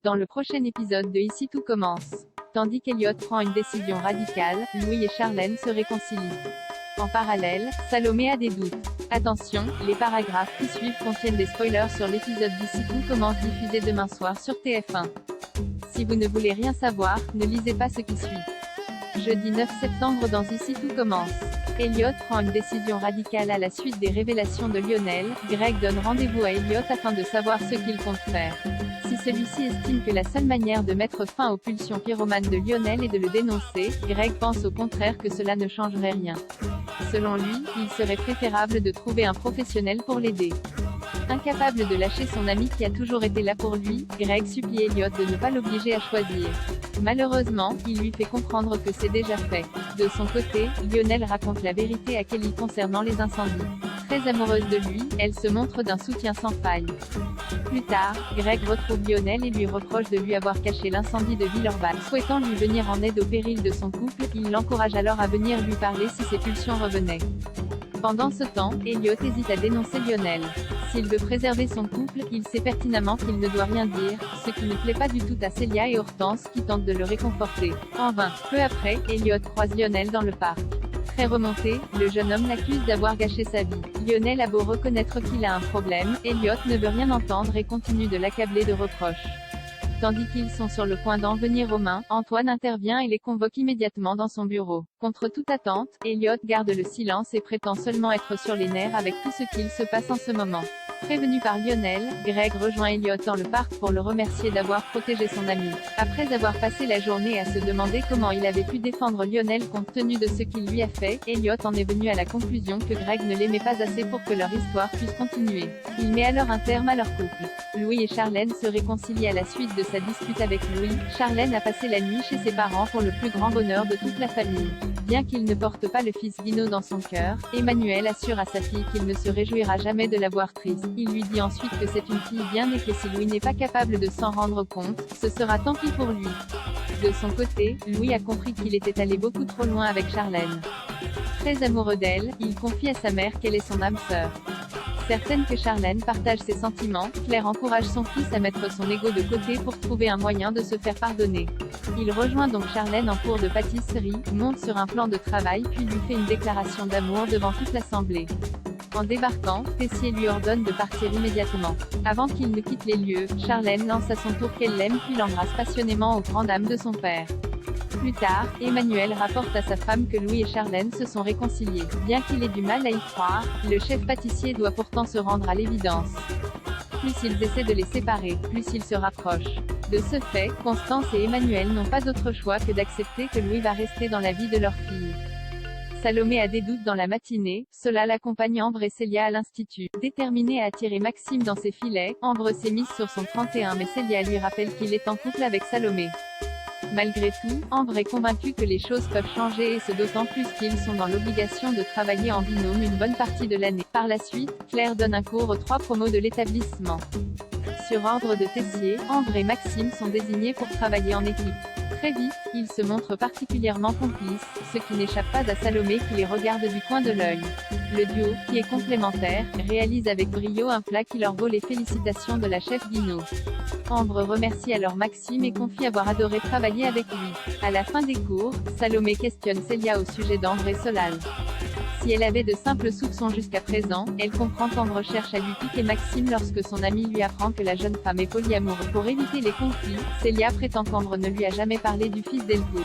Dans le prochain épisode de Ici tout commence. Tandis qu'Elliot prend une décision radicale, Louis et Charlène se réconcilient. En parallèle, Salomé a des doutes. Attention, les paragraphes qui suivent contiennent des spoilers sur l'épisode d'Ici tout commence diffusé demain soir sur TF1. Si vous ne voulez rien savoir, ne lisez pas ce qui suit. Jeudi 9 septembre dans Ici tout commence. Elliot prend une décision radicale à la suite des révélations de Lionel. Greg donne rendez-vous à Elliot afin de savoir ce qu'il compte faire. Si celui-ci estime que la seule manière de mettre fin aux pulsions pyromanes de Lionel est de le dénoncer, Greg pense au contraire que cela ne changerait rien. Selon lui, il serait préférable de trouver un professionnel pour l'aider. Incapable de lâcher son ami qui a toujours été là pour lui, Greg supplie Elliot de ne pas l'obliger à choisir. Malheureusement, il lui fait comprendre que c'est déjà fait. De son côté, Lionel raconte la vérité à Kelly concernant les incendies. Très amoureuse de lui, elle se montre d'un soutien sans faille. Plus tard, Greg retrouve Lionel et lui reproche de lui avoir caché l'incendie de Villeurbanne. Souhaitant lui venir en aide au péril de son couple, il l'encourage alors à venir lui parler si ses pulsions revenaient. Pendant ce temps, Elliot hésite à dénoncer Lionel. S'il veut préserver son couple, il sait pertinemment qu'il ne doit rien dire, ce qui ne plaît pas du tout à Célia et Hortense qui tentent de le réconforter. En vain. Peu après, Elliot croise Lionel dans le parc. Très remonté, le jeune homme l'accuse d'avoir gâché sa vie. Lionel a beau reconnaître qu'il a un problème, Elliot ne veut rien entendre et continue de l'accabler de reproches. Tandis qu'ils sont sur le point d'en venir aux mains, Antoine intervient et les convoque immédiatement dans son bureau. Contre toute attente, Elliot garde le silence et prétend seulement être sur les nerfs avec tout ce qu'il se passe en ce moment. Prévenu par Lionel, Greg rejoint Elliot dans le parc pour le remercier d'avoir protégé son ami. Après avoir passé la journée à se demander comment il avait pu défendre Lionel compte tenu de ce qu'il lui a fait, Elliot en est venu à la conclusion que Greg ne l'aimait pas assez pour que leur histoire puisse continuer. Il met alors un terme à leur couple. Louis et Charlène se réconcilient à la suite de sa dispute avec Louis. Charlène a passé la nuit chez ses parents pour le plus grand bonheur de toute la famille. Bien qu'il ne porte pas le fils Guino dans son cœur, Emmanuel assure à sa fille qu'il ne se réjouira jamais de la voir triste. Il lui dit ensuite que c'est une fille bien et que si Louis n'est pas capable de s'en rendre compte, ce sera tant pis pour lui. De son côté, Louis a compris qu'il était allé beaucoup trop loin avec Charlène. Très amoureux d'elle, il confie à sa mère qu'elle est son âme sœur. Certaine que Charlène partage ses sentiments, Claire encourage son fils à mettre son ego de côté pour trouver un moyen de se faire pardonner. Il rejoint donc Charlène en cours de pâtisserie, monte sur un plan de travail puis lui fait une déclaration d'amour devant toute l'assemblée. En débarquant, Tessier lui ordonne de partir immédiatement. Avant qu'il ne quitte les lieux, Charlène lance à son tour qu'elle l'aime puis l'embrasse passionnément aux grandes dames de son père. Plus tard, Emmanuel rapporte à sa femme que Louis et Charlène se sont réconciliés. Bien qu'il ait du mal à y croire, le chef pâtissier doit pourtant se rendre à l'évidence. Plus ils essaient de les séparer, plus ils se rapprochent. De ce fait, Constance et Emmanuel n'ont pas d'autre choix que d'accepter que Louis va rester dans la vie de leur fille. Salomé a des doutes dans la matinée, cela l'accompagne Ambre et Célia à l'institut. Déterminée à attirer Maxime dans ses filets, Ambre s'est mise sur son 31 mais Célia lui rappelle qu'il est en couple avec Salomé. Malgré tout, Ambre est convaincue que les choses peuvent changer et ce d'autant plus qu'ils sont dans l'obligation de travailler en binôme une bonne partie de l'année. Par la suite, Claire donne un cours aux 3 promos de l'établissement. Sur ordre de Tessier, Ambre et Maxime sont désignés pour travailler en équipe. Très vite, ils se montrent particulièrement complices, ce qui n'échappe pas à Salomé qui les regarde du coin de l'œil. Le duo, qui est complémentaire, réalise avec brio un plat qui leur vaut les félicitations de la chef Guino. Ambre remercie alors Maxime et confie avoir adoré travailler avec lui. À la fin des cours, Salomé questionne Célia au sujet d'Ambre et Solal. Si elle avait de simples soupçons jusqu'à présent, elle comprend qu'Ambre cherche à lui piquer Maxime lorsque son ami lui apprend que la jeune femme est polyamoureuse. Pour éviter les conflits, Célia prétend qu'Ambre ne lui a jamais parlé du fils d'Elwood.